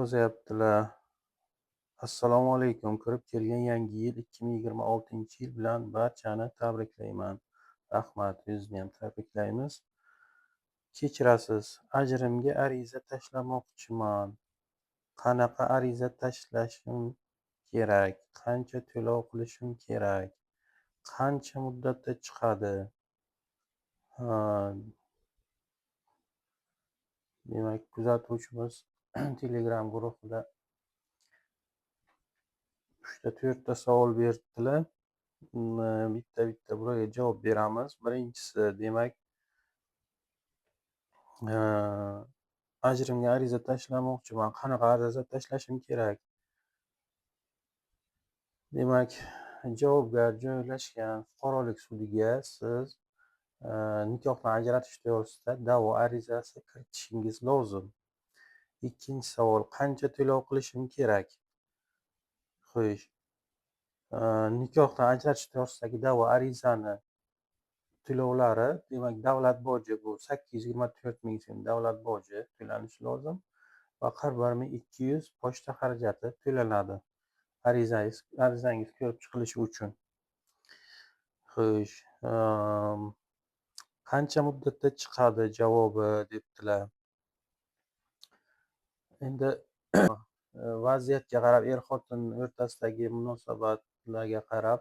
Yozyaptilar. Assalomu alaykum. Kirib kelgan yangi yil 2026-yil bilan barchani tabriklayman. Rahmat, bizniyam tabriklaymiz. Kechirasiz, ajrimga ariza tashlamoqchiman. Qanaqa ariza tashlashim kerak? Qancha to'lov qilishim kerak? Qancha muddatda chiqadi? Demak, kuzatuvchimiz Telegram guruhida 3-4 savol beribdilar. Bitta bularga javob beramiz. Birinchisi, demak, ajrimga ariza tashlamoqchiman. Qanaqa ariza tashlashim kerak? Demak, javobgar joylashgan fuqarolik sudiga siz nikohdan ajratish to'g'risida da'vo arizasi kiritishingiz lozim. Ikkinchi savol, qancha to'lov qilishim kerak? Xo'sh, nikohdan ajratish to'g'risidagi da'vo arizani to'lovlari, demak, davlat boji bu 824 ming so'm davlat boji to'lanishi lozim va 41.200 pochta xarajati to'lanadi arizangiz ko'rib chiqilishi uchun. Xo'sh, qancha muddatda chiqadi javobi debdilar. Endi vaziyatga qarab, er-xotin o'rtasidagi munosabatlarga qarab,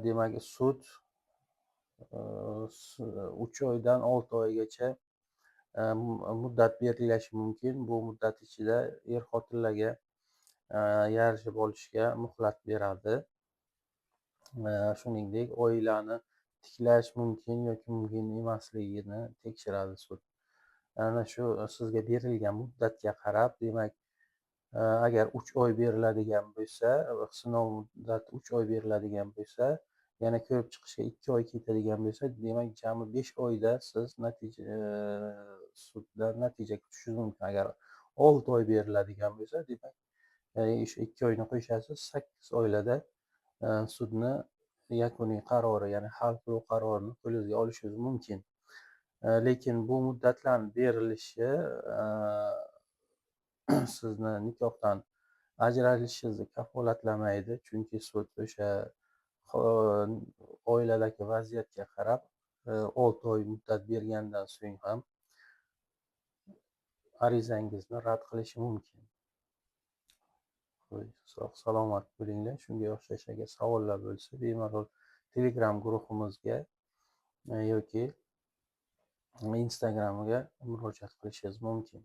demak, sud 3 oydan 6 oygacha muddat belgilashi mumkin. Bu muddat ichida er-xotinlarga yarashib olishga muhlat beradi. Shuningdek, oilani tiklash mumkin yoki mumkin emasligini tekshiradi sud. Ana shu sizga berilgan muddatga qarab, demak, agar 3 oy beriladigan bo'lsa, sinov muddati 3 oy beriladigan bo'lsa, yana ko'rib chiqishga 2 oy ketadigan bo'lsa, demak, jami 5 oyda siz suddan natija kutishingiz mumkin. Agar 6 oy beriladigan bo'lsa, demak, o'sha 2 oyni qo'shasiz, 8 oylarda sudni yakuniy qarori, ya'ni hal qiluv qarorini qo'lingizga olishingiz mumkin. Lekin bu muddatlarni berilishi sizni nikohdan ajralishingizni kafolatlamaydi, chunki sud o'sha oiladagi vaziyatga qarab 6 oy muddat bergandan so'ng ham arizangizni rad qilishi mumkin. Sog' salomat bo'linglar. Shunga o'xshash agar savollar bo'lsa, bemalol Telegram guruhimizga yoki Instagramga murojaat qilishingiz mumkin.